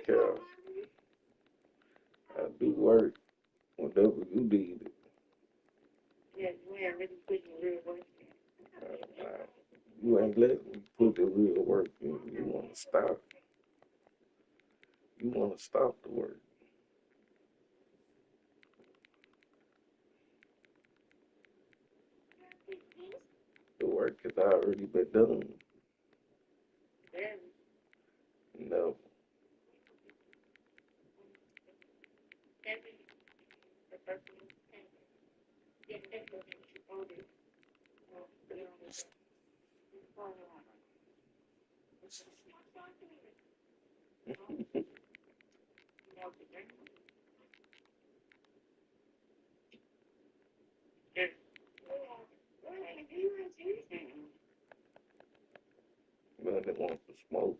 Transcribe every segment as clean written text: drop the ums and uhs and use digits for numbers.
Yeah. I do work whenever you need it. Yeah, you ain't really putting real work in. You ain't letting me put the real work in. You want to stop. You want to stop the work. The work has already been done. No. Man, they want to smoke.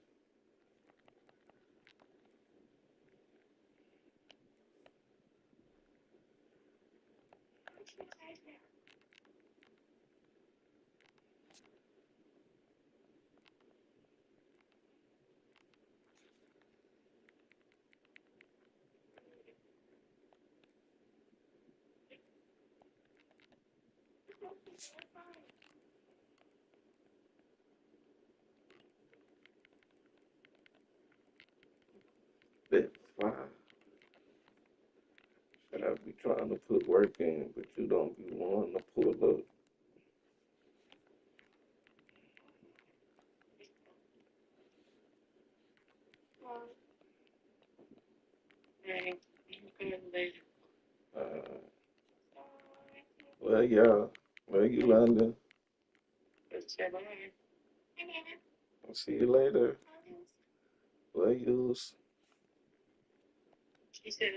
That's fine. And I be trying to put work in, but you don't be wanting to pull up. Well, y'all. Well, you, London. I'll see you later. Well, use. She said,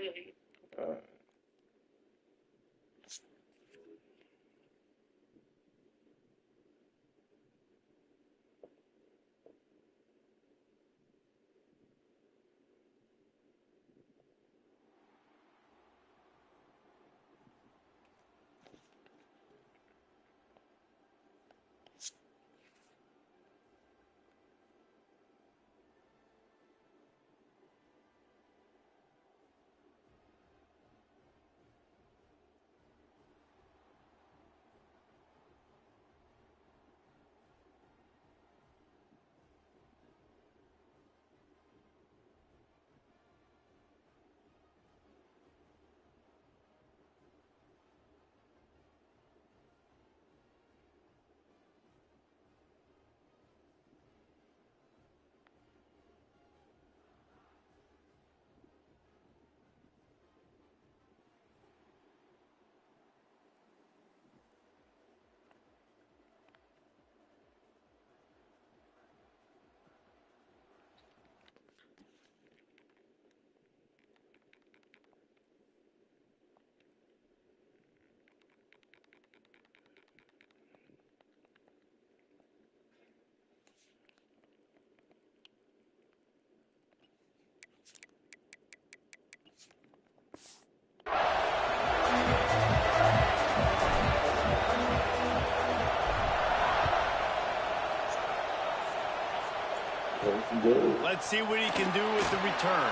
Let's see what he can do with the return.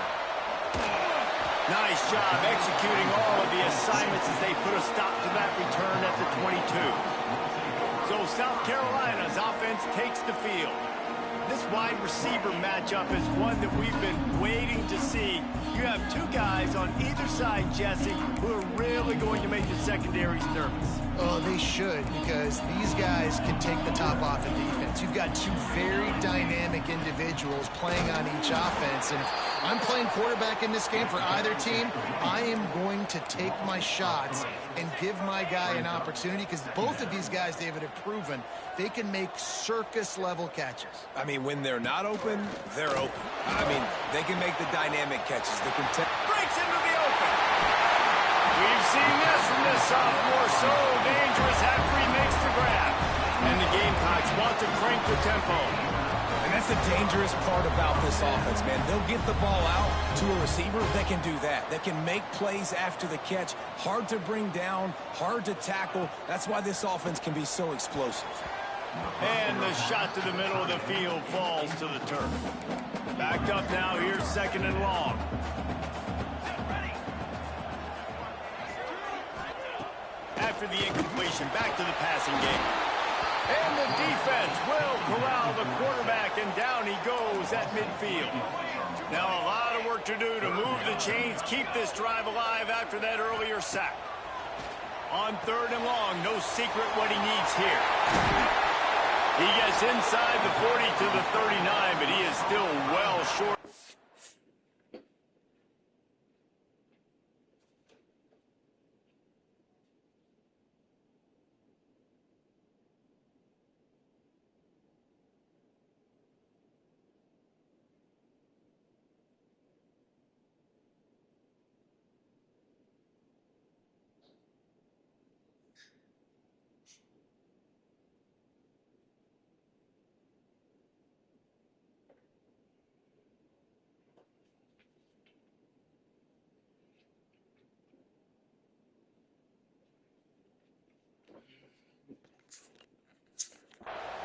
Nice job executing all of the assignments as they put a stop to that return at the 22. So South Carolina's offense takes the field. This wide receiver matchup is one that we've been waiting to see. You have two guys on either side, Jesse, who are really going to make the secondaries nervous. Oh, they should, because these guys can take the top off in defense. You've got two very dynamic individuals playing on each offense, and if I'm playing quarterback in this game for either team, I am going to take my shots and give my guy an opportunity, because both of these guys, David, have proven they can make circus-level catches. I mean, when they're not open, they're open. I mean, they can make the dynamic catches. They can breaks into the open. We've seen this from this sophomore. So dangerous after he makes the grab. And the Gamecocks want to crank the tempo. And that's the dangerous part about this offense, man. They'll get the ball out to a receiver. They can do that. They can make plays after the catch. Hard to bring down, hard to tackle. That's why this offense can be so explosive. And the shot to the middle of the field falls to the turf. Backed up now, here's 2nd and long. After the incompletion, back to the passing game. And the defense will corral the quarterback, and down he goes at midfield. Now a lot of work to do to move the chains, keep this drive alive after that earlier sack. On 3rd and long, no secret what he needs here. He gets inside the 40 to the 39, but he is still well short.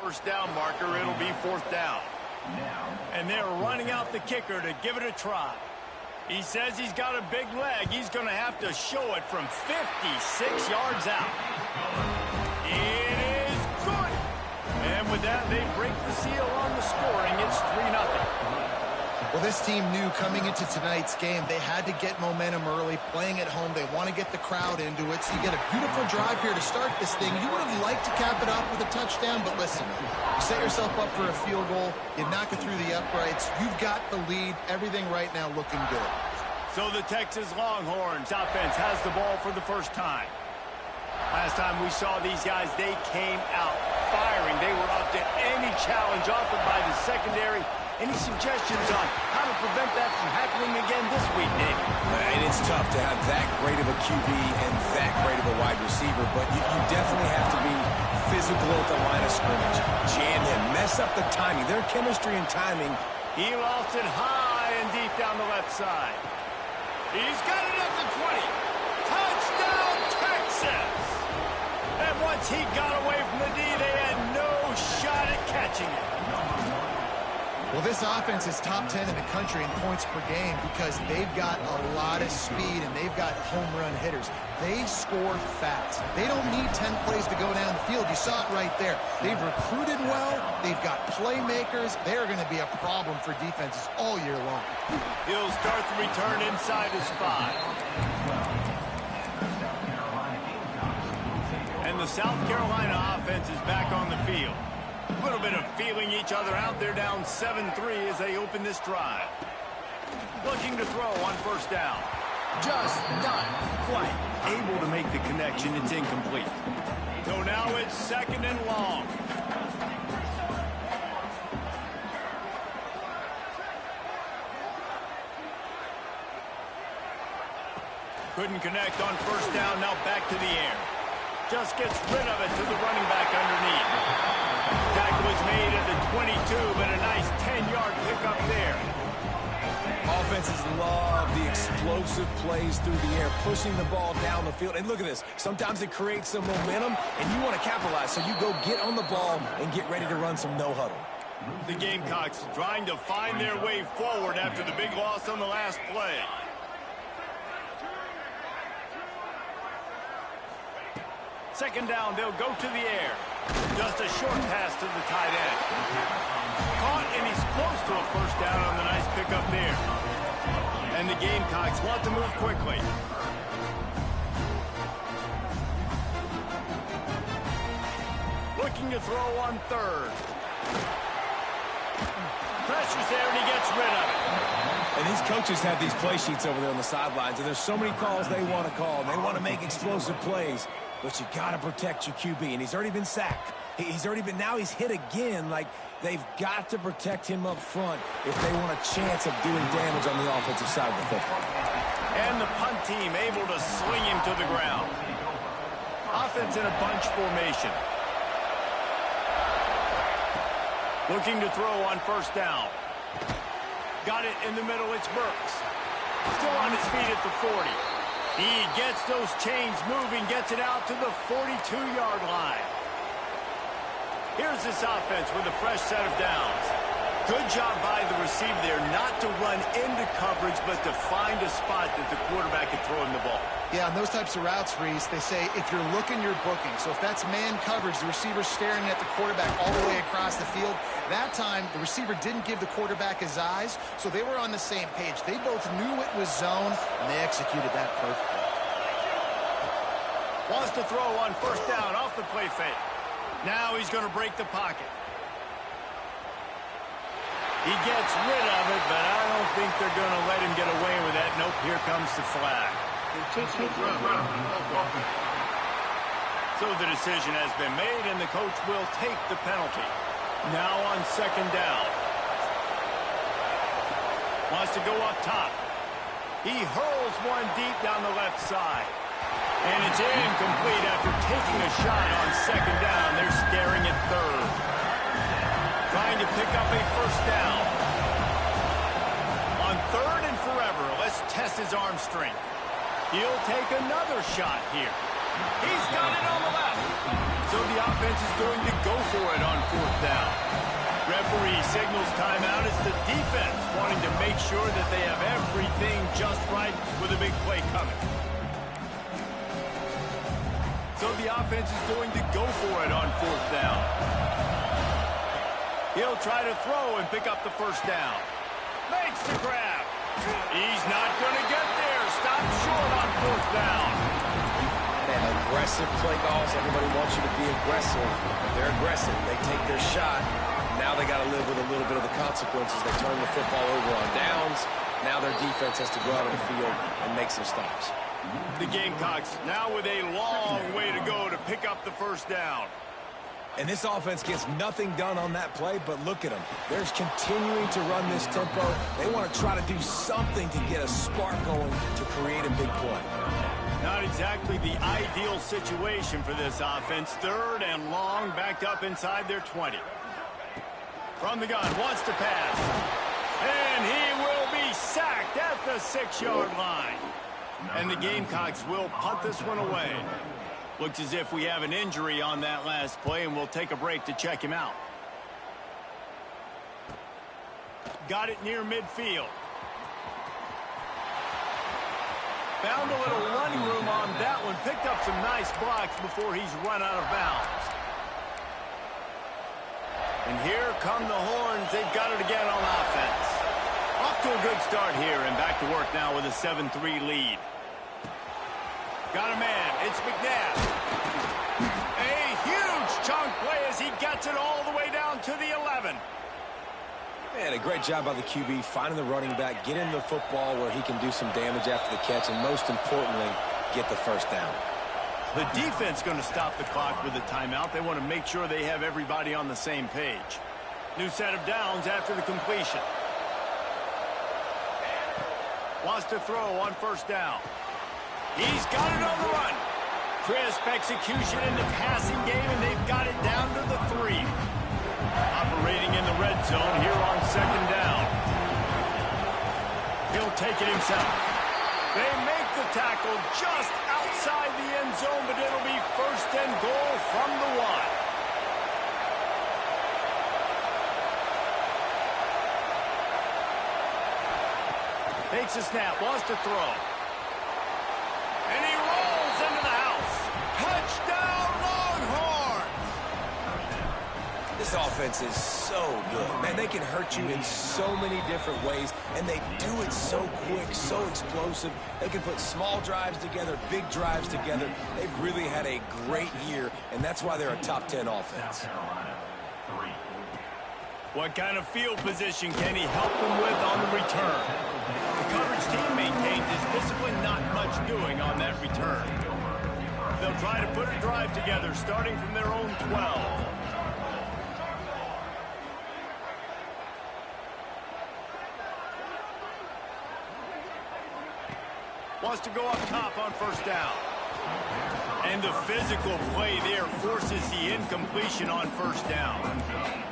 First down marker, it'll be 4th down. And they're running out the kicker to give it a try. He says he's got a big leg. He's going to have to show it from 56 yards out. It is good. And with that, they break the seal on the scoring. It's 3-0. Well, this team knew coming into tonight's game they had to get momentum early, playing at home. They want to get the crowd into it. So you get a beautiful drive here to start this thing. You would have liked to cap it off with a touchdown, but listen, you set yourself up for a field goal. You knock it through the uprights. You've got the lead. Everything right now looking good. So the Texas Longhorns offense has the ball for the first time. Last time we saw these guys, they came out firing. They were up to any challenge offered by the secondary. Any suggestions on how to prevent that from happening again this week, Nick? And it's tough to have that great of a QB and that great of a wide receiver, but you definitely have to be physical at the line of scrimmage. Jam him, mess up the timing. Their chemistry and timing. He lost it high and deep down the left side. He's got it up to 20. Touchdown, Texas! And once he got away from the D, they had no shot at catching it. Well, this offense is top 10 in the country in points per game because they've got a lot of speed and they've got home run hitters. They score fast. They don't need 10 plays to go down the field. You saw it right there. They've recruited well. They've got playmakers. They're going to be a problem for defenses all year long. He'll start the return inside his 5. And the South Carolina offense is back on the field. A little bit of feeling each other out. They're down 7-3 as they open this drive. Looking to throw on 1st down. Just not quite able to make the connection. It's incomplete. So now it's 2nd and long. Couldn't connect on 1st down. Now back to the air. Just gets rid of it to the running back underneath. Tackle was made at the 22, but a nice 10-yard pickup there. Offenses love the explosive plays through the air, pushing the ball down the field. And look at this. Sometimes it creates some momentum, and you want to capitalize. So you go get on the ball and get ready to run some no-huddle. The Gamecocks trying to find their way forward after the big loss on the last play. Second down, they'll go to the air. Just a short pass to the tight end. Caught, and he's close to a 1st down on the nice pickup there. And the Gamecocks want to move quickly. Looking to throw on 3rd. Pressure's there, and he gets rid of it. And these coaches have these play sheets over there on the sidelines, and there's so many calls they want to call, and they want to make explosive plays. But you got to protect your QB, and he's already been sacked. Now he's hit again. Like, they've got to protect him up front if they want a chance of doing damage on the offensive side of the football. And the punt team able to swing him to the ground. Offense in a bunch formation. Looking to throw on 1st down. Got it in the middle, it's Burks. Still on his feet at the 40. He gets those chains moving, gets it out to the 42-yard line. Here's this offense with a fresh set of downs. Good job by the receiver there not to run into coverage, but to find a spot that the quarterback can throw him the ball. Yeah, on those types of routes, Reese, they say if you're looking, you're booking. So if that's man coverage, the receiver's staring at the quarterback all the way across the field. That time, the receiver didn't give the quarterback his eyes, so they were on the same page. They both knew it was zone, and they executed that perfectly. Wants to throw on first down off the play fake. Now he's going to break the pocket. He gets rid of it, but I don't think they're going to let him get away with that. Nope, here comes the flag. So the decision has been made, and the coach will take the penalty. Now on second down. Wants to go up top. He hurls one deep down the left side. And it's incomplete after taking a shot on second down. They're staring at third. Trying to pick up a first down. On third and forever, let's test his arm strength. He'll take another shot here. He's got it on the left. So the offense is going to go for it on fourth down. Referee signals timeout. It's the defense wanting to make sure that they have everything just right with a big play coming. So the offense is going to go for it on fourth down. He'll try to throw and pick up the first down. Makes the grab. He's not going to get there. Stop short on fourth down. Man, aggressive play calls. Everybody wants you to be aggressive. They're aggressive. They take their shot. Now they got to live with a little bit of the consequences. They turn the football over on downs. Now their defense has to go out on the field and make some stops. The Gamecocks now with a long way to go to pick up the first down. And this offense gets nothing done on that play, but look at them. They're continuing to run this tempo. They want to try to do something to get a spark going to create a big play. Not exactly the ideal situation for this offense. Third and long, backed up inside their 20. From the gun, wants to pass. And he will be sacked at the 6-yard line. And the Gamecocks will punt this one away. Looks as if we have an injury on that last play, and we'll take a break to check him out. Got it near midfield. Found a little running room on that one. Picked up some nice blocks before he's run out of bounds. And here come the horns. They've got it again on offense. Off to a good start here, and back to work now with a 7-3 lead. Got a man. It's McNabb. A huge chunk play as he gets it all the way down to the 11. Man, a great job by the QB finding the running back, getting the football where he can do some damage after the catch, and most importantly, get the first down. The defense going to stop the clock with a timeout. They want to make sure they have everybody on the same page. New set of downs after the completion. Wants to throw on first down. He's got it on the run. Crisp execution in the passing game, and they've got it down to the 3. Operating in the red zone here on second down. He'll take it himself. They make the tackle just outside the end zone, but it'll be first and goal from the 1. Takes a snap, wants to throw. And he rolls into the house. Touchdown, Longhorns! This offense is so good. Man, they can hurt you in so many different ways, and they do it so quick, so explosive. They can put small drives together, big drives together. They've really had a great year, and that's why they're a top 10 offense. What kind of field position can he help them with on the return? The coverage team maintains his discipline, not much doing on that return. They'll try to put a drive together, starting from their own 12. Wants to go up top on first down. And the physical play there forces the incompletion on first down.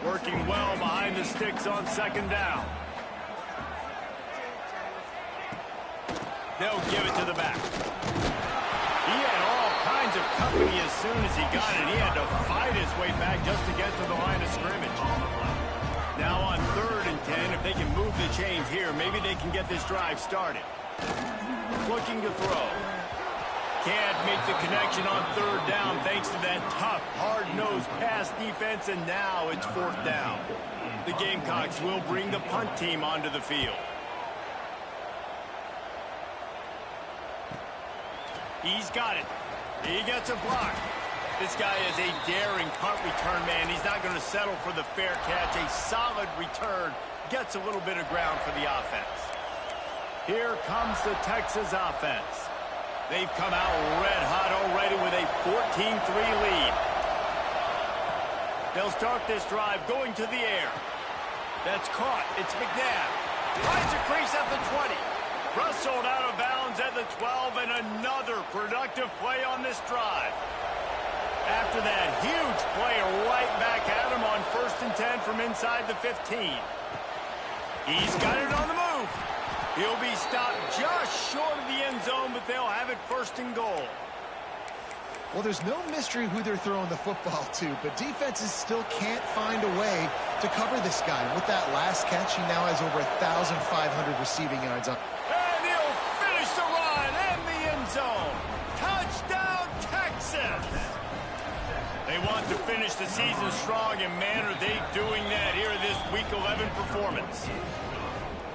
Working well behind the sticks on second down. They'll give it to the back. He had all kinds of company as soon as he got it. He had to fight his way back just to get to the line. the chains here. Maybe they can get this drive started. Looking to throw. Can't make the connection on third down thanks to that tough, hard-nosed pass defense, and now it's fourth down. The Gamecocks will bring the punt team onto the field. He's got it. He gets a block. This guy is a daring punt return man. He's not going to settle for the fair catch. A solid return. Gets a little bit of ground for the offense. Here comes the Texas offense. They've come out red hot already with a 14-3 lead. They'll start this drive going to the air. That's caught. It's McNabb. Finds a crease at the 20. Rustled out of bounds at the 12, and another productive play on this drive. After that huge play, right back at him on 1st and 10 from inside the 15. He's got it on the move. He'll be stopped just short of the end zone, but they'll have it 1st and goal. Well, there's no mystery who they're throwing the football to, but defenses still can't find a way to cover this guy. With that last catch, he now has over 1,500 receiving yards on. And he'll finish the run in the end zone. Touchdown, Texas! They want to finish the season strong, and man, are they doing that here in this Week 11 performance.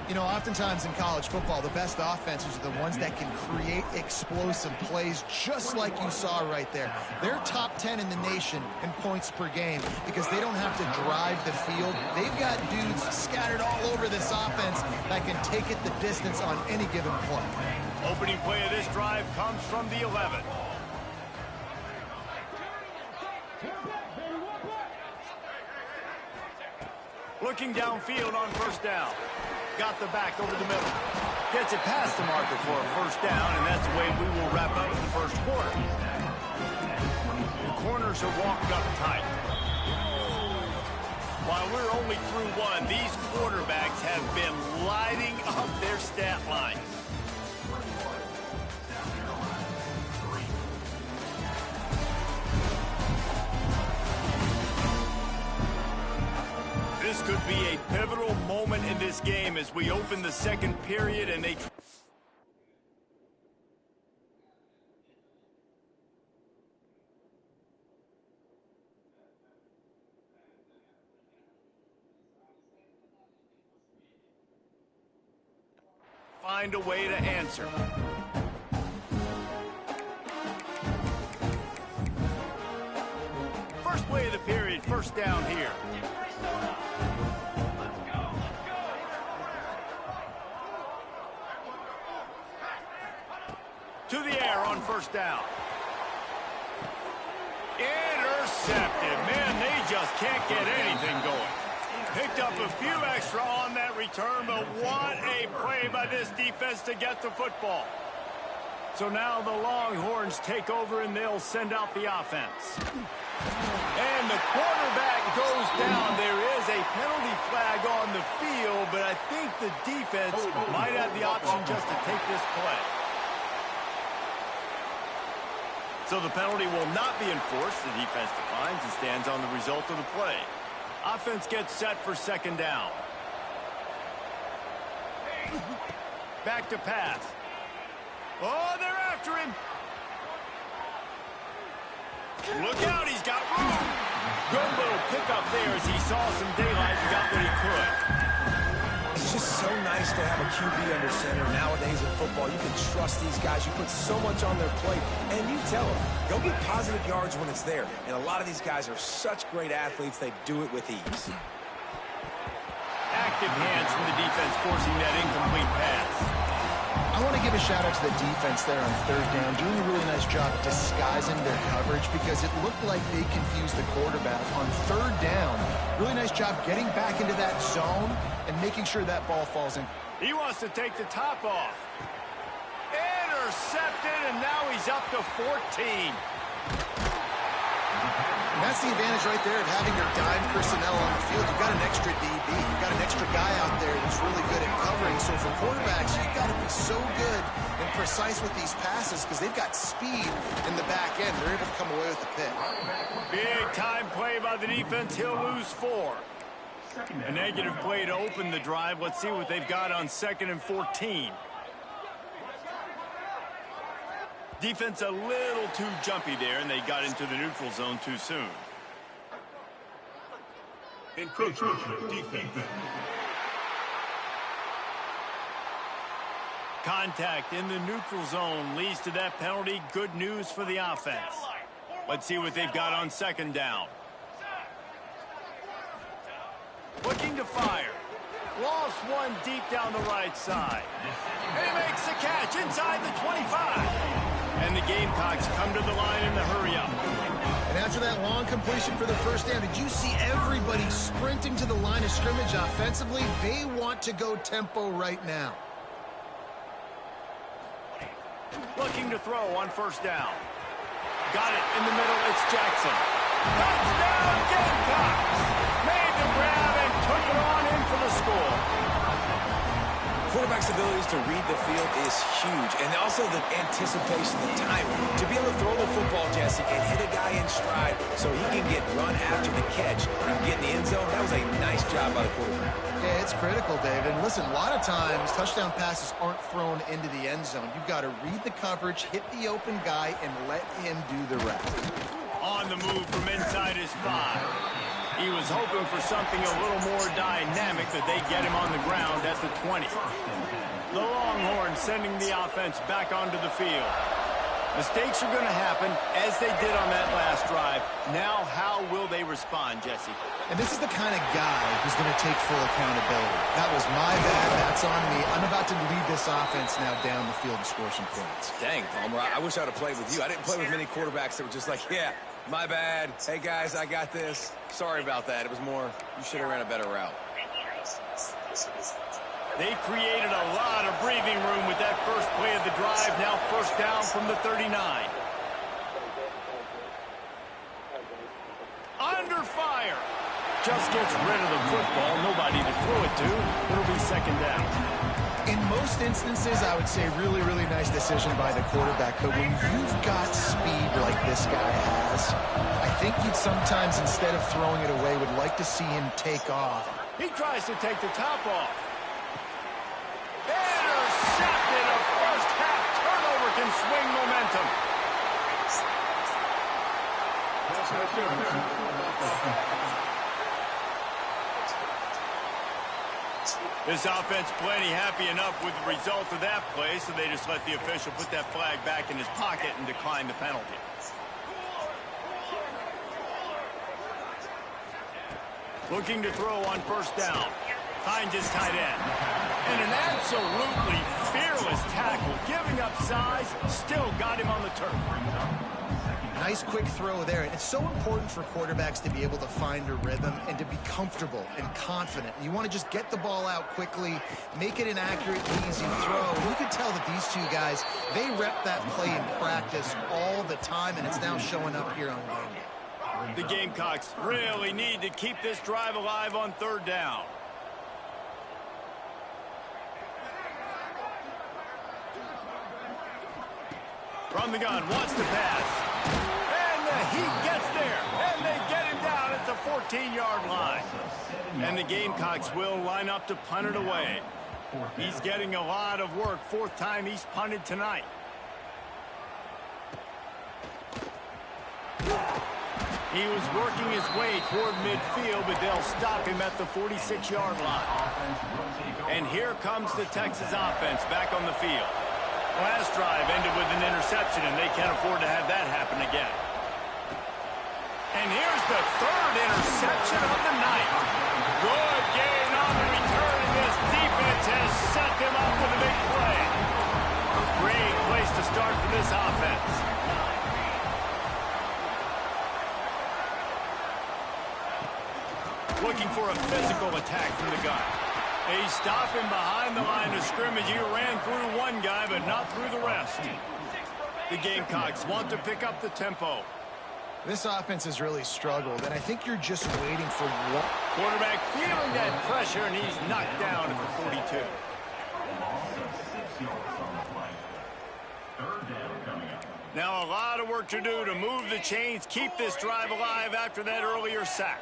You know, oftentimes in college football, the best offenses are the ones that can create explosive plays, just like you saw right there. They're top 10 in the nation in points per game because they don't have to drive the field. They've got dudes scattered all over this offense that can take it the distance on any given play. Opening play of this drive comes from the 11. Looking downfield on 1st down. Got the back over the middle. Gets it past the marker for a 1st down, and that's the way we will wrap up the 1st quarter. The corners are walked up tight. While we're only through one, these quarterbacks have been lighting up their stat line. This could be a pivotal moment in this game as we open the 2nd period and they... find a way to answer. First play of the period, 1st down here. To the air on 1st down. Intercepted. Man, they just can't get anything going. Picked up a few extra on that return, but what a play by this defense to get the football. So now the Longhorns take over and they'll send out the offense. And the quarterback goes down. There is a penalty flag on the field, but I think the defense might have the option just to take this play. So the penalty will not be enforced. The defense declines and stands on the result of the play. Offense gets set for 2nd down. Back to pass. Oh, they're after him. Look out, he's got room. Good little pickup there as he saw some daylight and got what he could. It's just so nice to have a QB under center. Nowadays in football, you can trust these guys. You put so much on their plate, and you tell them, go get positive yards when it's there. And a lot of these guys are such great athletes, they do it with ease. Active hands from the defense forcing that incomplete pass. I want to give a shout out to the defense there on 3rd down, doing a really nice job disguising their coverage because it looked like they confused the quarterback on 3rd down. Really nice job getting back into that zone and making sure that ball falls in. He wants to take the top off. Intercepted, and now he's up to 14. And that's the advantage right there of having your dime personnel on the field. You've got an extra DB. You've got an extra guy out there that's really good at covering. So for quarterbacks, you've got to be so good and precise with these passes because they've got speed in the back end. They're able to come away with the pick. Big time play by the defense. He'll lose 4. A negative play to open the drive. Let's see what they've got on 2nd and 14. Defense a little too jumpy there, and they got into the neutral zone too soon. Encroachment defense. Contact in the neutral zone leads to that penalty. Good news for the offense. Let's see what they've got on 2nd down. Looking to fire. Lost one deep down the right side. And he makes the catch inside the 25. And the Gamecocks come to the line in the hurry-up. And after that long completion for the first down, did you see everybody sprinting to the line of scrimmage offensively? They want to go tempo right now. Looking to throw on 1st down. Got it in the middle. It's Jackson. Touchdown, Gamecocks! Made the grab and took it on in for the score. Quarterback's abilities to read the field is huge, and also the anticipation, the timing. To be able to throw the football, Jesse, and hit a guy in stride so he can get run after the catch and get in the end zone, that was a nice job by the quarterback. Yeah, it's critical, David. And listen, a lot of times touchdown passes aren't thrown into the end zone. You've got to read the coverage, hit the open guy, and let him do the rest. On the move from inside his 5. He was hoping for something a little more dynamic, that they get him on the ground at the 20. The Longhorns sending the offense back onto the field. Mistakes are going to happen, as they did on that last drive. Now, how will they respond, Jesse? And this is the kind of guy who's going to take full accountability. That was my bad. That's on me. I'm about to lead this offense now down the field and score some points. Dang, Palmer, I wish I would have played with you. I didn't play with many quarterbacks that were just like, yeah, my bad. Hey, guys, I got this. Sorry about that. It was more, you should have ran a better route. They created a lot of breathing room with that first play of the drive. Now 1st down from the 39. Under fire. Just gets rid of the football. Nobody to throw it to. It'll be 2nd down. In most instances, I would say really, really nice decision by the quarterback. But when you've got speed like this guy has, I think you'd sometimes, instead of throwing it away, would like to see him take off. He tries to take the top off. Intercepted. A first half turnover can swing momentum. This offense plenty happy enough with the result of that play, so they just let the official put that flag back in his pocket and decline the penalty. Looking to throw on 1st down. Finds his tight end. And an absolutely fearless tackle, giving up size, still got him on the turf. Nice quick throw there. And it's so important for quarterbacks to be able to find a rhythm and to be comfortable and confident. You want to just get the ball out quickly, make it an accurate, easy throw. And you can tell that these two guys, they rep that play in practice all the time, and it's now showing up here on game day. The Gamecocks really need to keep this drive alive on 3rd down. From the gun, wants to pass. And the Heat gets there. And they get him down at the 14-yard line. And the Gamecocks will line up to punt it away. He's getting a lot of work. 4th time he's punted tonight. He was working his way toward midfield, but they'll stop him at the 46-yard line. And here comes the Texas offense back on the field. Last drive ended with an interception, and they can't afford to have that happen again. And here's the 3rd interception of the night. Good gain on the return, and this defense has set them up with a big play. Great place to start for this offense. Looking for a physical attack from the gun. They stop him behind the line of scrimmage. He ran through one guy, but not through the rest. The Gamecocks want to pick up the tempo. This offense has really struggled, and I think you're just waiting for one. Quarterback feeling that pressure, and he's knocked down at the 42. Now a lot of work to do to move the chains, keep this drive alive after that earlier sack.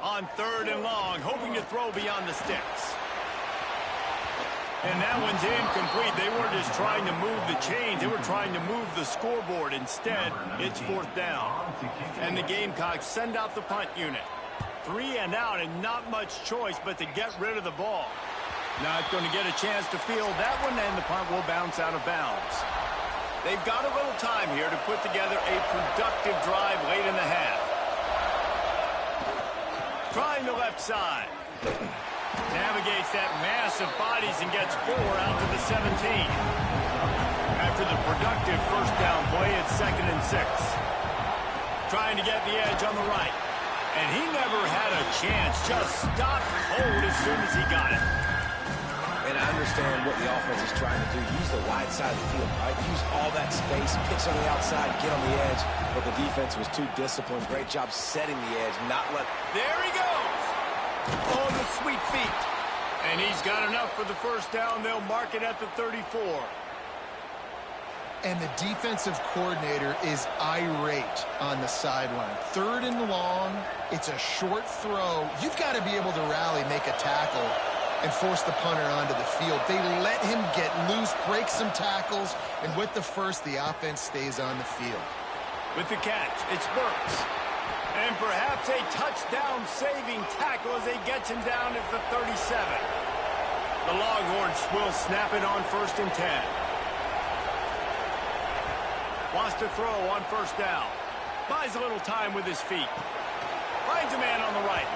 On 3rd and long, hoping to throw beyond the sticks. And that one's incomplete. They weren't just trying to move the chains. They were trying to move the scoreboard. Instead, it's 4th down. And the Gamecocks send out the punt unit. 3 and out, and not much choice but to get rid of the ball. Not going to get a chance to field that one, and the punt will bounce out of bounds. They've got a little time here to put together a productive drive late in the half. Trying the left side. Navigates that mass of bodies and gets 4 out to the 17. After the productive first down play, it's 2nd and 6. Trying to get the edge on the right. And he never had a chance. Just stopped cold as soon as he got it. And I understand what the offense is trying to do. Use the wide side of the field, right? Use all that space, pitch on the outside, get on the edge. But the defense was too disciplined. Great job setting the edge, not let... There he goes! Oh, the sweet feet. And he's got enough for the first down. They'll mark it at the 34. And the defensive coordinator is irate on the sideline. 3rd and long, it's a short throw. You've got to be able to rally, make a tackle, and force the punter onto the field. They let him get loose, break some tackles, and with the first, the offense stays on the field. With the catch, it's Burks. And perhaps a touchdown-saving tackle as he gets him down at the 37. The Longhorns will snap it on 1st and 10. Wants to throw on 1st down. Buys a little time with his feet. Finds a man on the right.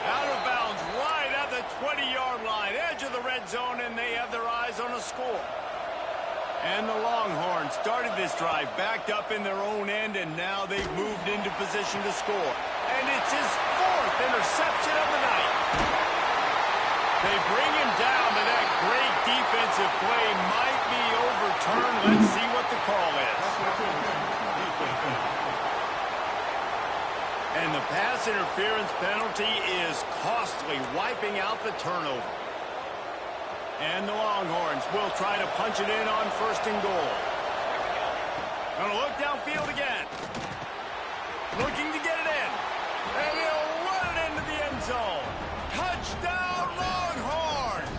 Out of bounds right at the 20-yard line. Edge of the red zone, and they have their eyes on a score. And the Longhorns started this drive backed up in their own end, and now they've moved into position to score. And it's his 4th interception of the night. They bring him down, but that great defensive play might be overturned. Let's see what the call is. And the pass interference penalty is costly, wiping out the turnover. And the Longhorns will try to punch it in on 1st and goal. Gonna look downfield again. Looking to get it in. And he'll run it into the end zone. Touchdown, Longhorns!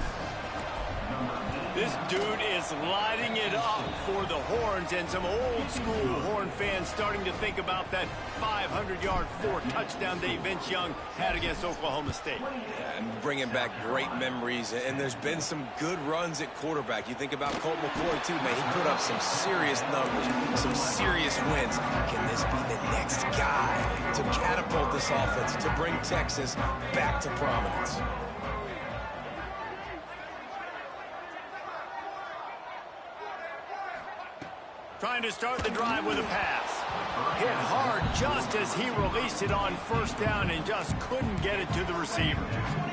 This dude is lighting it up for the Horns, and some old-school Horn fans starting to think about that 500-yard 4-touchdown day Vince Young had against Oklahoma State. Yeah, and bringing back great memories, and there's been some good runs at quarterback. You think about Colt McCoy, too, man. He put up some serious numbers, some serious wins. Can this be the next guy to catapult this offense, to bring Texas back to prominence? Trying to start the drive with a pass. Hit hard just as he released it on 1st down and just couldn't get it to the receiver.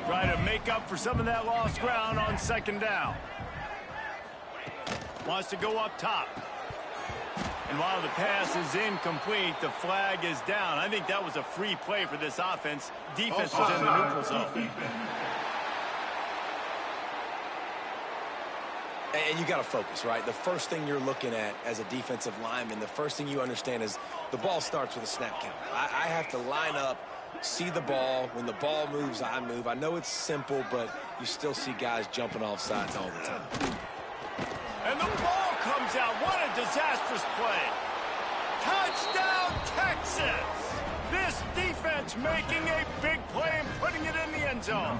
Try to make up for some of that lost ground on 2nd down. Wants to go up top. And while the pass is incomplete, the flag is down. I think that was a free play for this offense. Defense was in the neutral zone. And you got to focus, right? The first thing you're looking at as a defensive lineman, the first thing you understand is the ball starts with a snap count. I have to line up, see the ball. When the ball moves, I move. I know it's simple, but you still see guys jumping off sides all the time. And the ball comes out. What a disastrous play. Touchdown, Texas! This defense making a big play and putting it in the end zone.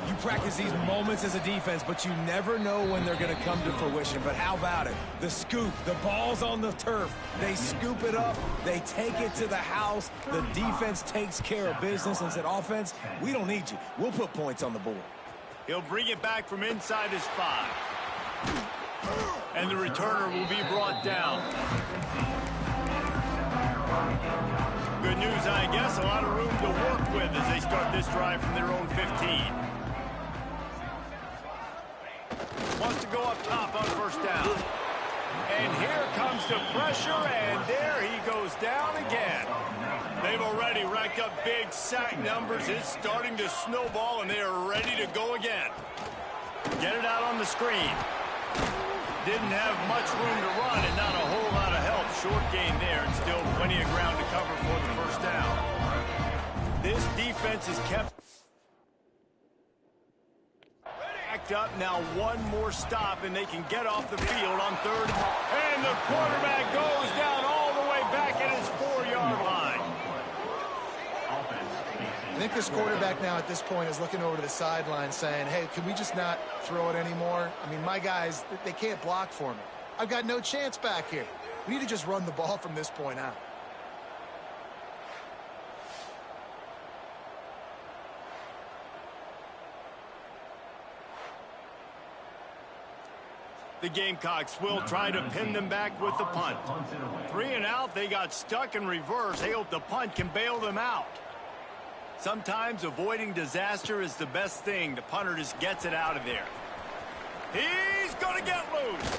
You practice these moments as a defense, but you never know when they're going to come to fruition. But how about it? The scoop, the ball's on the turf. They scoop it up. They take it to the house. The defense takes care of business and said, offense, we don't need you. We'll put points on the board. He'll bring it back from inside his 5. And the returner will be brought down. Good news, I guess. A lot of room to work with as they start this drive from their own 15. Wants to go up top on 1st down. And here comes the pressure, and there he goes down again. They've already racked up big sack numbers. It's starting to snowball, and they are ready to go again. Get it out on the screen. Didn't have much room to run and not a whole lot of help. Short gain there, and still plenty of ground to cover for the 1st down. This defense is kept backed up. Now one more stop, and they can get off the field on third. And the quarterback goes down all the way back at his 4-yard line. I think this quarterback now at this point is looking over to the sideline saying, hey, can we just not throw it anymore? I mean, my guys, they can't block for me. I've got no chance back here. We need to just run the ball from this point out. The Gamecocks will try to pin them back with the punt. 3 and out, they got stuck in reverse. They hope the punt can bail them out. Sometimes avoiding disaster is the best thing. The punter just gets it out of there. He's going to get loose.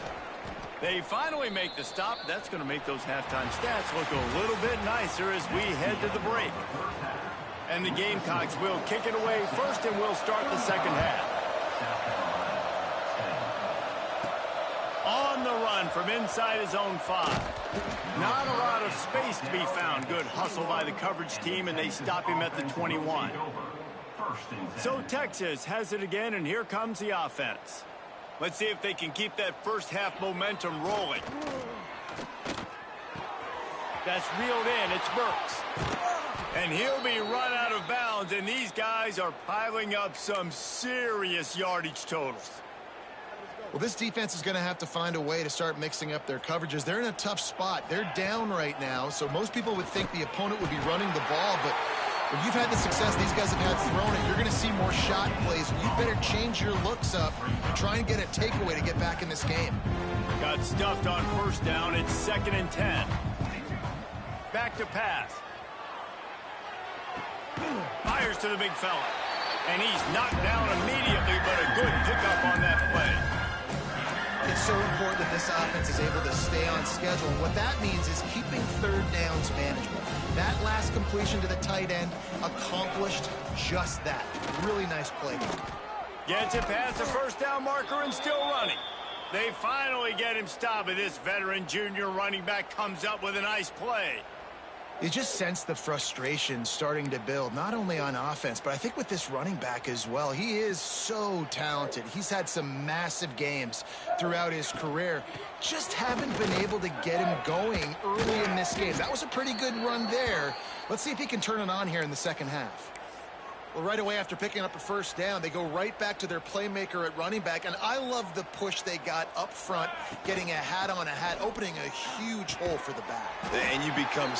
They finally make the stop. That's going to make those halftime stats look a little bit nicer as we head to the break. And the Gamecocks will kick it away first, and we'll start the second half. On the run from inside his own 5. Not a lot of space to be found. Good hustle by the coverage team, and they stop him at the 21. So Texas has it again, and here comes the offense. Let's see if they can keep that first half momentum rolling. That's reeled in. It's Burks. And he'll be run out of bounds, and these guys are piling up some serious yardage totals. Well, this defense is going to have to find a way to start mixing up their coverages. They're in a tough spot. They're down right now, so most people would think the opponent would be running the ball, but when you've had the success these guys have had throwing it, you're going to see more shot plays. You better change your looks up and try and get a takeaway to get back in this game. Got stuffed on first down. It's 2nd and 10. Back to pass. Fires to the big fella. And he's knocked down immediately, but a good pickup on that play. It's so important that this offense is able to stay on schedule. And what that means is keeping third downs manageable. That last completion to the tight end accomplished just that. Really nice play. Gets it past the first down marker and still running. They finally get him stopped, and this veteran junior running back comes up with a nice play. You just sense the frustration starting to build, not only on offense, but I think with this running back as well. He is so talented. He's had some massive games throughout his career. Just haven't been able to get him going early in this game. That was a pretty good run there. Let's see if he can turn it on here in the second half. Well, right away after picking up a first down, they go right back to their playmaker at running back, and I love the push they got up front, getting a hat on a hat, opening a huge hole for the back. And you become...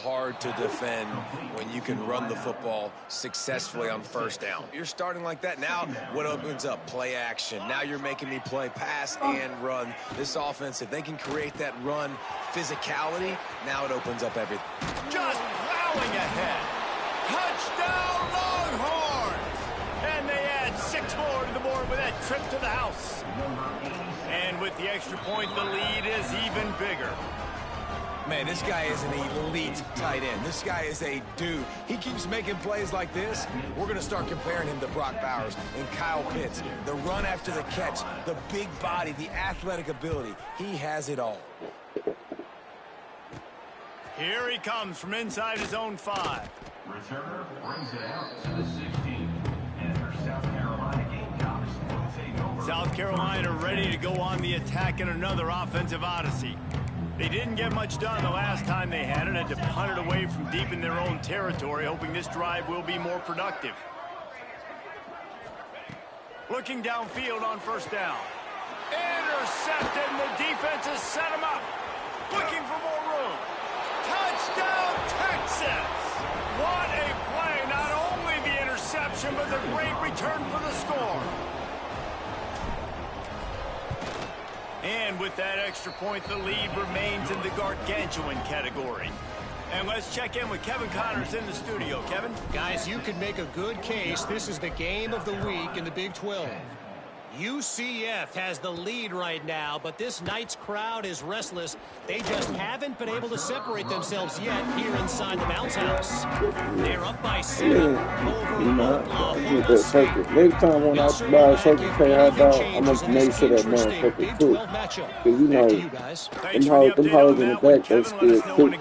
Hard to defend when you can run the football successfully on first down. You're starting like that. Now what opens up? Play action. Now you're making me play pass and run. This offense, if they can create that run physicality, now it opens up everything. Just plowing ahead. Touchdown Longhorns! And they add 6 more to the board with that trip to the house. And with the extra point, the lead is even bigger. Man, this guy is an elite tight end. This guy is a dude. He keeps making plays like this. We're going to start comparing him to Brock Bowers and Kyle Pitts. The run after the catch, the big body, the athletic ability. He has it all. Here he comes from inside his own 5. Returner brings it out to the 16. And their South Carolina Gamecocks will take over. South Carolina ready to go on the attack in another offensive odyssey. They didn't get much done the last time they had it, had to punt it away from deep in their own territory, hoping this drive will be more productive. Looking downfield on first down. Intercepted, and the defense has set him up. Looking for more room. Touchdown, Texas! What a play. Not only the interception, but the great return for the score. And with that extra point, the lead remains in the gargantuan category. And let's check in with Kevin Connors in the studio. Kevin? Guys, you could make a good case. This is the game of the week in the Big 12. UCF has the lead right now, but this night's crowd is restless. They just haven't been able to separate themselves yet here inside the bounce house. They're up by 7 over Oklahoma State. Next time when I buy a Circle K hot dog, I'm going to make sure that motherfucker cook. Because you know, them hoes in the back, they still cook.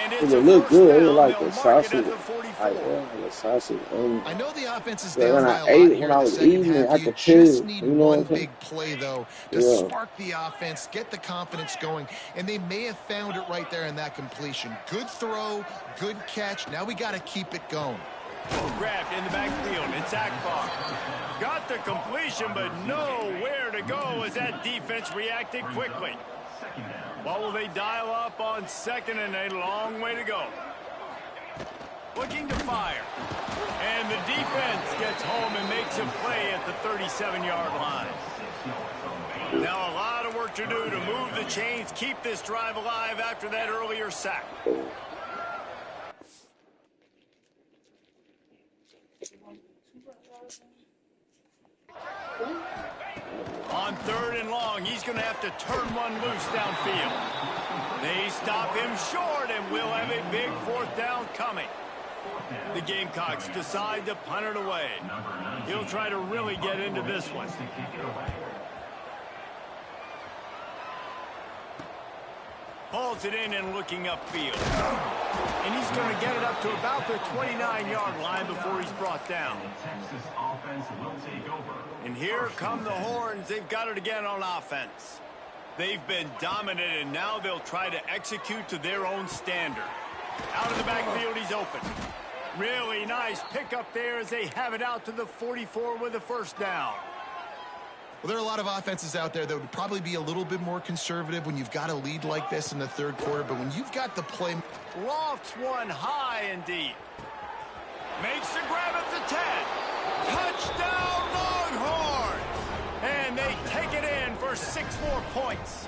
It look good. It like the sausage. The sausage. I know the offense is down when by I a ate, lot here when I in the was second eating it, half. I You could just tell. need You know one what I'm saying? big play, though, to Yeah. spark the offense, get the confidence going, and they may have found it right there in that completion. Good throw, good catch. Now we got to keep it going. Grabbed in the backfield. It's Akbar. Got the completion, but nowhere to go as that defense reacted quickly. What will they dial up on second, and a long way to go? Looking to fire. And the defense gets home and makes a play at the 37-yard line. Now a lot of work to do to move the chains, keep this drive alive after that earlier sack. On 3rd and long, he's going to have to turn one loose downfield. They stop him short, and we'll have a big 4th down coming. The Gamecocks decide to punt it away. He'll try to really get into this one. Hauls it in and looking upfield. And he's going to get it up to about the 29-yard line before he's brought down. And here come the Horns. They've got it again on offense. They've been dominant, and now they'll try to execute to their own standard. Out of the backfield, he's open. Really nice pickup there as they have it out to the 44 with a 1st down. Well, there are a lot of offenses out there that would probably be a little bit more conservative when you've got a lead like this in the 3rd quarter, but when you've got the play... Lofts one high and deep. Makes the grab at the 10. Touchdown Longhorns! And they take it in for 6 more points.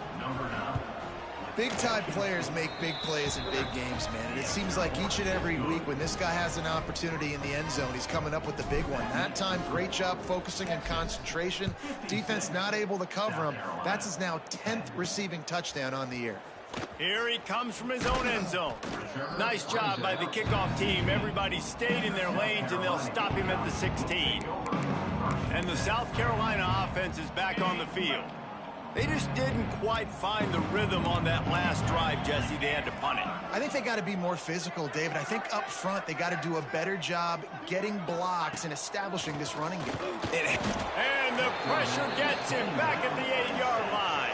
Big-time players make big plays in big games, man. And it seems like each and every week when this guy has an opportunity in the end zone, he's coming up with the big one. That time, great job focusing and concentration. Defense not able to cover him. That's his now 10th receiving touchdown on the year. Here he comes from his own end zone. Nice job by the kickoff team. Everybody stayed in their lanes, and they'll stop him at the 16. And the South Carolina offense is back on the field. They just didn't quite find the rhythm on that last drive, Jesse. They had to punt it. I think they got to be more physical, David. I think up front they got to do a better job getting blocks and establishing this running game. And the pressure gets him back at the 8-yard line.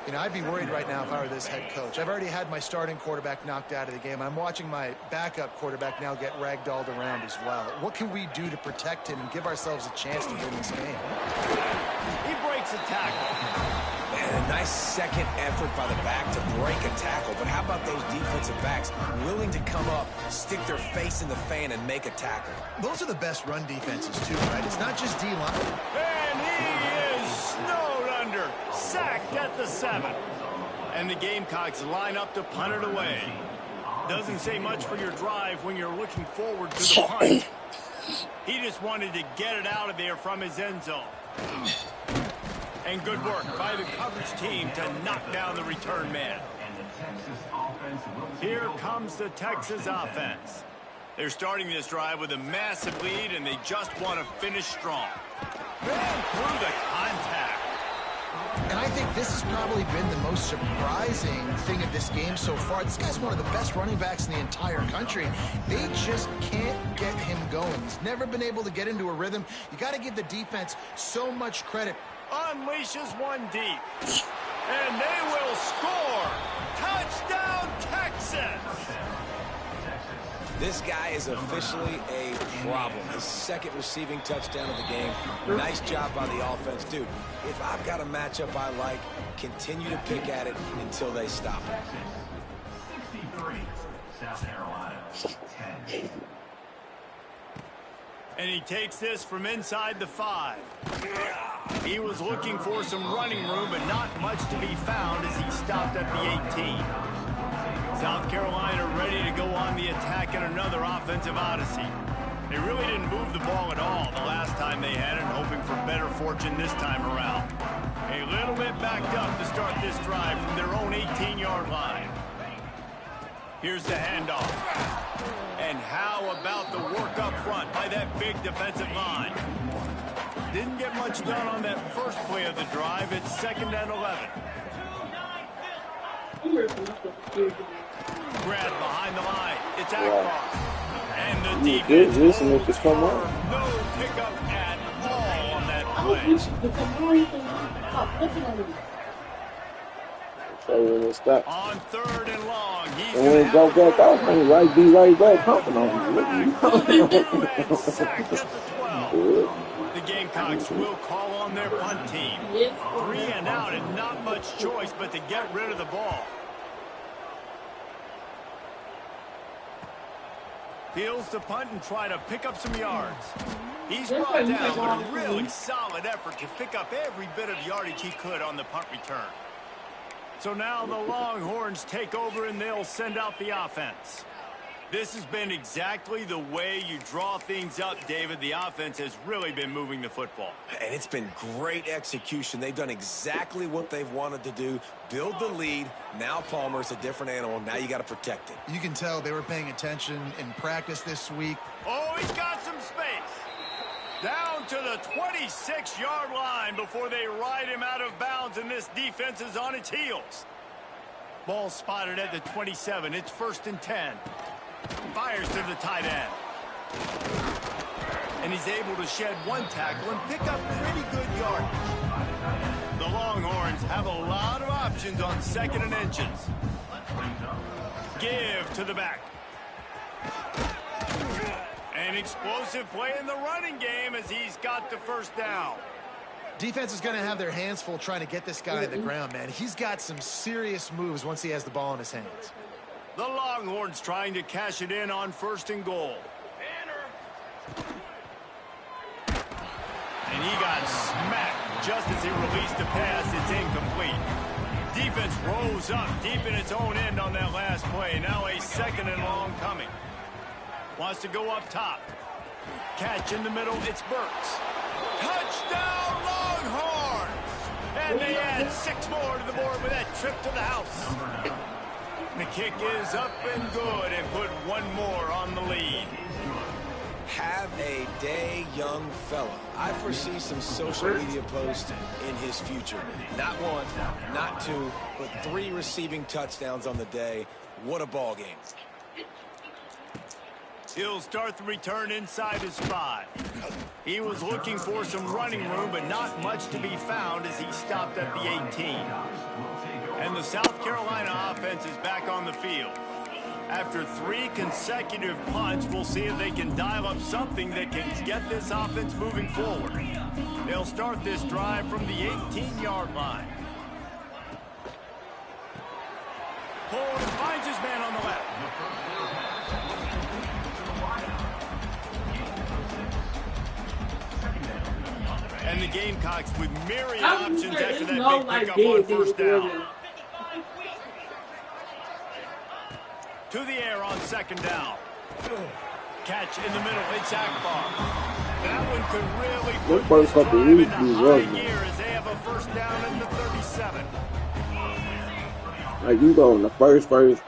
You know, I'd be worried right now if I were this head coach. I've already had my starting quarterback knocked out of the game. I'm watching my backup quarterback now get ragdolled around as well. What can we do to protect him and give ourselves a chance to win this game? He breaks a tackle. Man, a nice second effort by the back to break a tackle. But how about those defensive backs willing to come up, stick their face in the fan, and make a tackle? Those are the best run defenses, too, right? It's not just D-line. And he is snowed under, sacked at the 7. And the Gamecocks line up to punt it away. Doesn't say much for your drive when you're looking forward to the punt. He just wanted to get it out of there from his end zone. And good work by the coverage team to knock down the return man. Here comes the Texas offense. They're starting this drive with a massive lead, and they just want to finish strong. And through the contact. And I think this has probably been the most surprising thing of this game so far. This guy's one of the best running backs in the entire country. They just can't get him going. He's never been able to get into a rhythm. You got to give the defense so much credit. Unleashes one deep. And they will score. Touchdown, Texas. This guy is officially a problem. His second receiving touchdown of the game. Nice job by the offense. Dude, if I've got a matchup I like, continue to pick at it until they stop it. 63, South Carolina, 10. And he takes this from inside the 5. He was looking for some running room, but not much to be found as he stopped at the 18. South Carolina ready to go on the attack in another offensive odyssey. They really didn't move the ball at all the last time they had it, hoping for better fortune this time around. A little bit backed up to start this drive from their own 18-yard line. Here's the handoff. And how about the work up front by that big defensive line? Didn't get much done on that first play of the drive. It's 2nd and 11. Grab behind the line. It's Akbar. And the defense holds firm. No pickup at all on that play. So when it stops. On 3rd and long, he's And when it go back off, man, right be right back pumping on and sacked at the 12. The Gamecocks will call on their punt team. 3 and out and not much choice but to get rid of the ball. Feels to punt and try to pick up some yards. He's brought down with a really solid effort to pick up every bit of yardage he could on the punt return. So now the Longhorns take over and they'll send out the offense. This has been exactly the way you draw things up, David. The offense has really been moving the football. And it's been great execution. They've done exactly what they've wanted to do. Build the lead. Now Palmer's a different animal. Now you got to protect it. You can tell they were paying attention in practice this week. Oh, he's got some space. Down to the 26-yard line before they ride him out of bounds, and this defense is on its heels. Ball spotted at the 27. It's 1st and 10. Fires to the tight end. And he's able to shed one tackle and pick up pretty good yardage. The Longhorns have a lot of options on 2nd and inches. Give to the back. An explosive play in the running game as he's got the 1st down. Defense is going to have their hands full trying to get this guy on the ground, man. He's got some serious moves once he has the ball in his hands. The Longhorns trying to cash it in on 1st and goal. And he got smacked just as he released the pass. It's incomplete. Defense rose up deep in its own end on that last play. Now a 2nd and long coming. Wants to go up top. Catch in the middle. It's Burks. Touchdown Longhorns! And they add 6 more to the board with that trip to the house. The kick is up and good and put 1 more on the lead. Have a day, young fella. I foresee some social media posts in his future. Not 1, not 2, but 3 receiving touchdowns on the day. What a ball game. He'll start the return inside his 5. He was looking for some running room, but not much to be found as he stopped at the 18. And the South Carolina offense is back on the field. After 3 consecutive punts, we'll see if they can dial up something that can get this offense moving forward. They'll start this drive from the 18-yard line. Ford finds his man on the left. And the Gamecocks with myriad options after that big pickup on first down. To the air on second down. Catch in the middle. It's Akbar. That one could really put this drive into high gear as they have a first down in the 37. Like you go in the first game,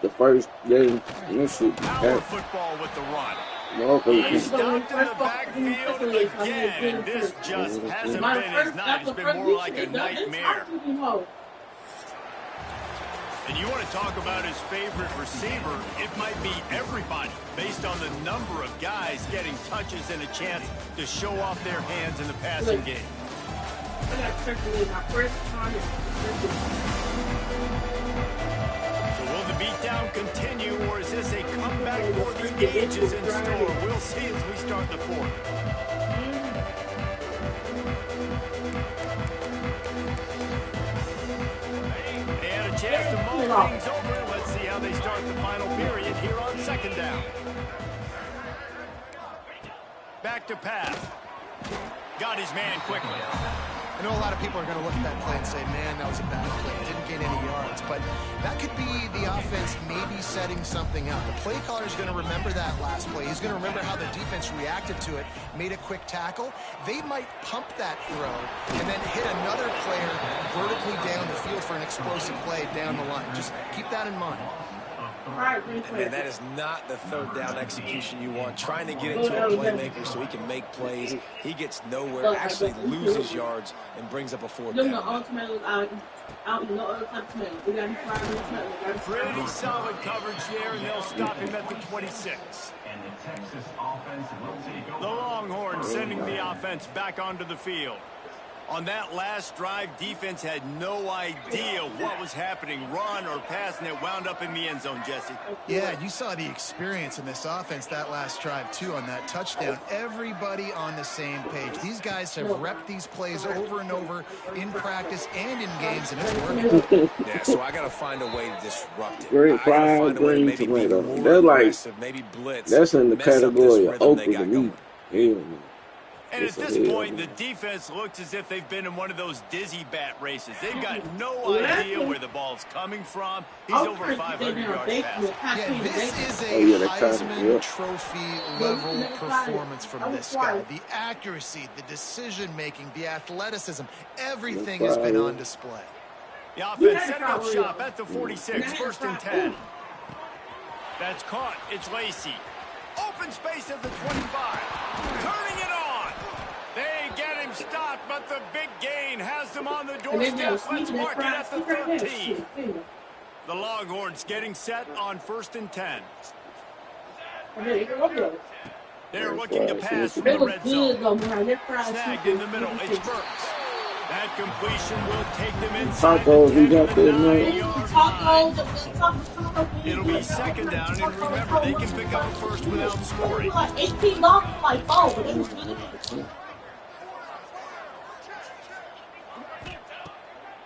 and this shit Power football with the run. Motherfucker He's stopped in the backfield again, and this just hasn't been his night. It's been more like a nightmare. And you want to talk about his favorite receiver, it might be everybody, based on the number of guys getting touches and a chance to show off their hands in the passing game. So will the beatdown continue, or is this a comeback for the ages in store? We'll see as we start the fourth. Chance to mull things over. Let's see how they start the final period here on second down. Back to pass. Got his man quickly. I know a lot of people are going to look at that play and say, man, that was a bad play. Didn't gain any yards. But that could be the offense maybe setting something up. The play caller is going to remember that last play. He's going to remember how the defense reacted to it, made a quick tackle. They might pump that throw and then hit another player vertically down the field for an explosive play down the line. Just keep that in mind. And that is not the third down execution you want. Trying to get into a playmaker so he can make plays. He gets nowhere, actually loses yards, and brings up a fourth down. Pretty solid coverage there, and they'll stop him at the 26. The Longhorns sending the offense back onto the field. On that last drive, defense had no idea what was happening, run or pass, and it wound up in the end zone, Jesse. Yeah, you saw the experience in this offense that last drive, too, on that touchdown. Everybody on the same page. These guys have repped these plays over and over in practice and in games, and it's working. Yeah, so I got to find a way to disrupt it. Great fried green tomato. They're like, maybe blitz. That's in the category of open to me. Hell no. And at this point, the defense looks as if they've been in one of those dizzy bat races. They've got no idea where the ball's coming from. He's over 500 yards past. Yeah, this is a Heisman Trophy level performance from this guy. The accuracy, the decision-making, the athleticism, everything has been on display. The offense setting up shop at the 46, first and 10. That's caught. It's Lacey. Open space at the 25. Turning it on. They get him stopped, but the big gain has them on the doorstep. Let's mark it at the 13. The Longhorns getting set on first and 10. They're looking to pass from the red zone. Snagged in the middle. It's Burks. That completion will take them inside the 10. It'll be second down, and remember, they can pick up a first without scoring.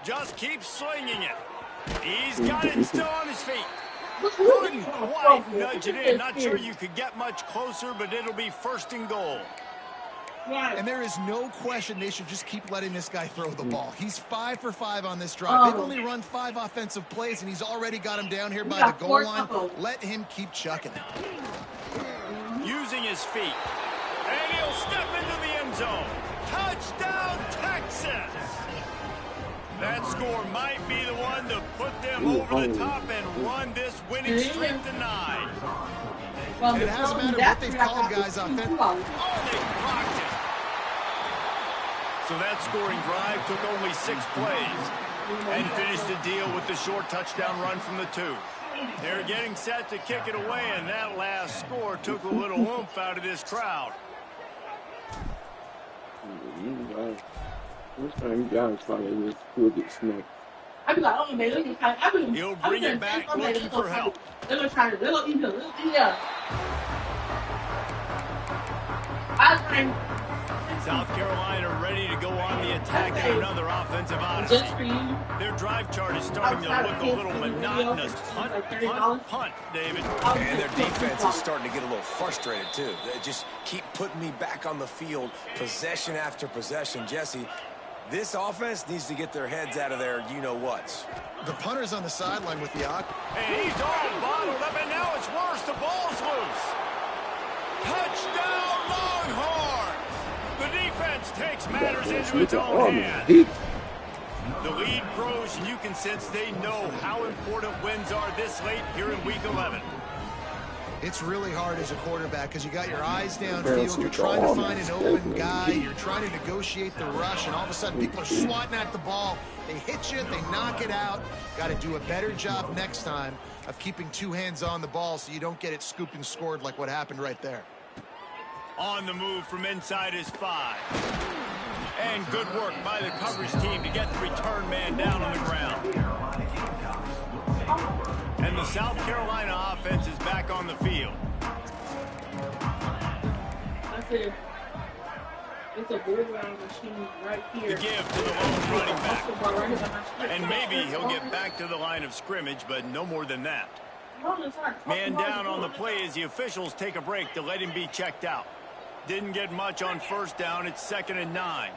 Just keep slinging it. He's got it still on his feet. Couldn't quite nudge it in. Not sure you could get much closer, but it'll be first and goal. And there is no question they should just keep letting this guy throw the ball. He's 5 for 5 on this drive. They've only run 5 offensive plays, and he's already got him down here by the goal line. Let him keep chucking it. Using his feet. And he'll step into the end zone. Touchdown, Texas! That score might be the one to put them over the top and run this winning streak to 9. It hasn't mattered what they've called, guys, offensively. Oh, they blocked it. So that scoring drive took only 6 plays and finished the deal with the short touchdown run from the 2. They're getting set to kick it away, and that last score took a little oomph out of this crowd. This time, guys probably will get smacked. I be like, oh man, let me try. He'll bring it back looking for help. Let me try it. Let me do it. Yeah. I think South Carolina ready to go on the attack in another offensive odyssey. Their drive chart is starting to look a little monotonous. Punt, punt, punt, David. And their defense is starting to get a little frustrated, too. They just keep putting me back on the field, possession after possession. Jesse, this offense needs to get their heads out of their you-know-whats. The punter's on the sideline with the And he's all bottled up, and now it's worse. The ball's loose. Touchdown, Longhorns! The defense takes matters into its own hands. The lead grows, and you can sense they know how important wins are this late here in Week 11. It's really hard as a quarterback because you got your eyes downfield, you're trying to find an open guy, you're trying to negotiate the rush, and all of a sudden people are swatting at the ball. They hit you, they knock it out. Got to do a better job next time of keeping two hands on the ball so you don't get it scooped and scored like what happened right there. On the move from inside his 5. And good work by the coverage team to get the return man down on the ground. And the South Carolina offense is back on the field. That's it. It's a big round machine right here. The give to the lone running back. And maybe he'll get back to the line of scrimmage, but no more than that. Man down on the play as the officials take a break to let him be checked out. Didn't get much on first down. It's 2nd and 9.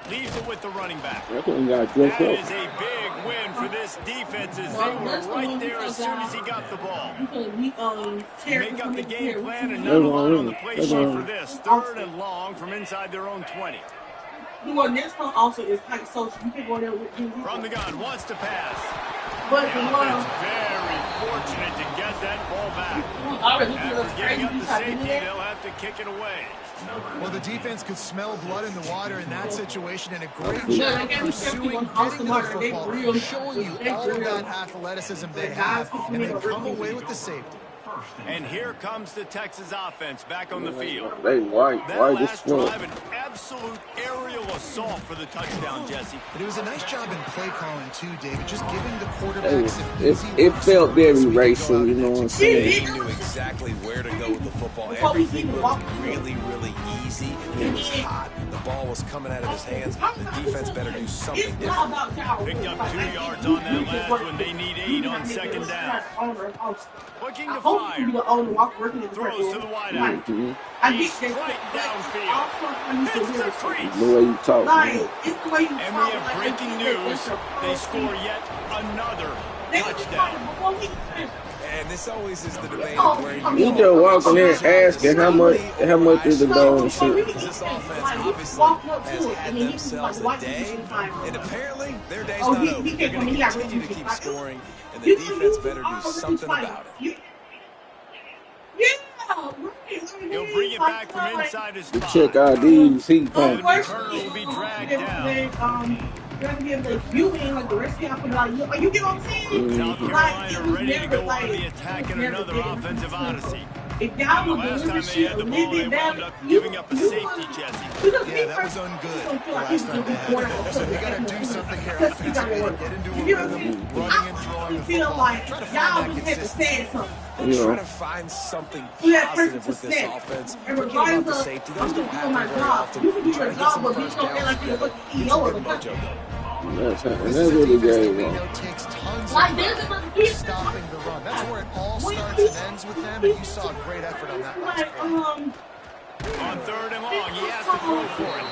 Leaves it with the running back. That is a big win for this defense as they were right there as soon as he got the ball. Make up the game plan and not a lot on the play sheet for this. 3rd and long from inside their own 20. Next one also is tight, so you can go there with him. From the gun, wants to pass. But the offense very fortunate to get that ball back. After getting up the safety, they'll have to kick it away. Well, the defense could smell blood in the water in that situation, and a great job pursuing, getting to the football, showing you all of that athleticism they have, and they come away with the safety. And here comes the Texas offense back on the field. That last drive, an absolute aerial assault for the touchdown, Jesse. But it was a nice job in play calling, too, David, just giving the quarterbacks it felt very racial, you know what I'm saying? They knew exactly where to go with the football. Everything looked really, really easy. It was hot. The ball was coming out of his hands. The defense better do something different. Picked up 2 yards on that last one. They need 8 on 2nd down. Looking to fire. Throws to the wideout. He's right downfield. Hits the crease. The way you talk. And we have breaking news. They score yet another touchdown. And this always is the debate Oh, of where you You just walking there asking how much is the goal and shit. This offense obviously has had themselves a day, and apparently their day's not over. They're going to continue to keep scoring, and the defense better do something about it. He'll bring it back from inside his spot. Check out these heat The pumps. returner will be dragged down. You're going to be able to like the rest of y'all put like, you get what I'm saying? South Carolina ready to go on the attack in another offensive odyssey. If y'all The would last deliver time they shit had a the little ball, they bit wound better, up giving up a safety, Jesse. Yeah, that was ungood the last time they had it. So they got to do something here offensively, get into a rhythm, running and throwing the football. Try to find that consistency. You Try know, to find something positive with this offense. Forget about the safety. Those don't happen very often. Try to get some first downs together. Get some good mojo going. that's really great. Takes tons of stopping the run. That's where it all starts and ends with them, and you saw a great effort on that last play. On 3rd and long, he has to throw for it.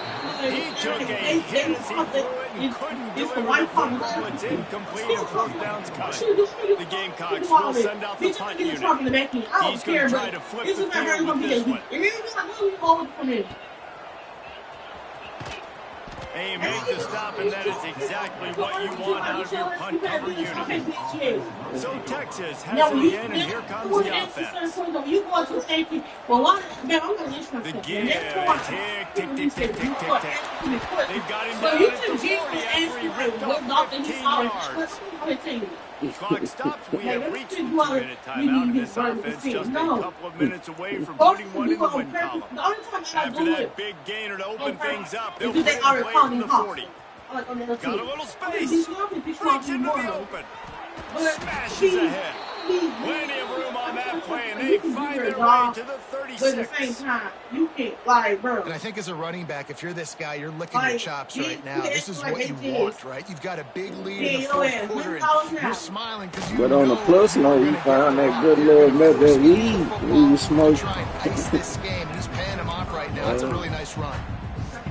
He took a hit as he threw it and couldn't deliver the football. It's incomplete and 4th down's coming. The Gamecocks will send out the punt unit. He's going to try to flip the field with this one. And you make the stop, and that is exactly what you want out of your punt cover unit. So Texas has it again, and here comes the offense. The give, tick, tick, tick, tick, tick, tick, tick. They've got him down at the 40 after he ripped off 15 yards. Clock stops. We have reached the 2-minute timeout, and this offense just a couple of minutes away from putting one in the win column. After that big gainer to open things up, they'll play the play from the 40. like on the other Got a team. little Okay, space. these girls be Breaks into more. the open. But Smashes ahead. Plenty of room on that play, and they you can do find your their way job, to the but at the 36. same time, you can't, like, bro. And I think as a running back, if you're this guy, you're licking your chops right now. This is like what you want, right? You've got a big lead in the fourth quarter, and you're smiling because you But know on the plus note, he you're found gonna that get good rocked. little You're method gonna he force the football was to smoking. try and ice this game, and he's paying him off right now. It's a really nice run.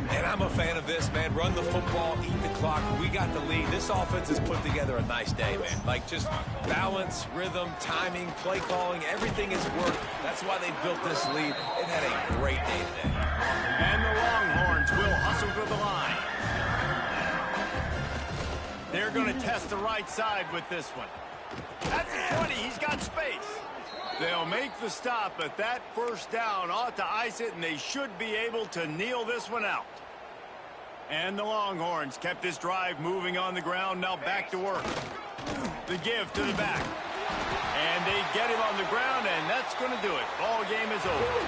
And I'm a fan of this, man. Run the football, eat the clock. We got the lead. This offense has put together a nice day, man. Like, just balance, rhythm, timing, play calling, everything has worked. That's why they built this lead. They've had a great day today. And the Longhorns will hustle to the line. They're going to test the right side with this one. That's a 20. He's got space. They'll make the stop, but that first down ought to ice it, and they should be able to kneel this one out. And the Longhorns kept this drive moving on the ground, now back to work. The give to the back. And they get him on the ground, and that's going to do it. Ball game is over.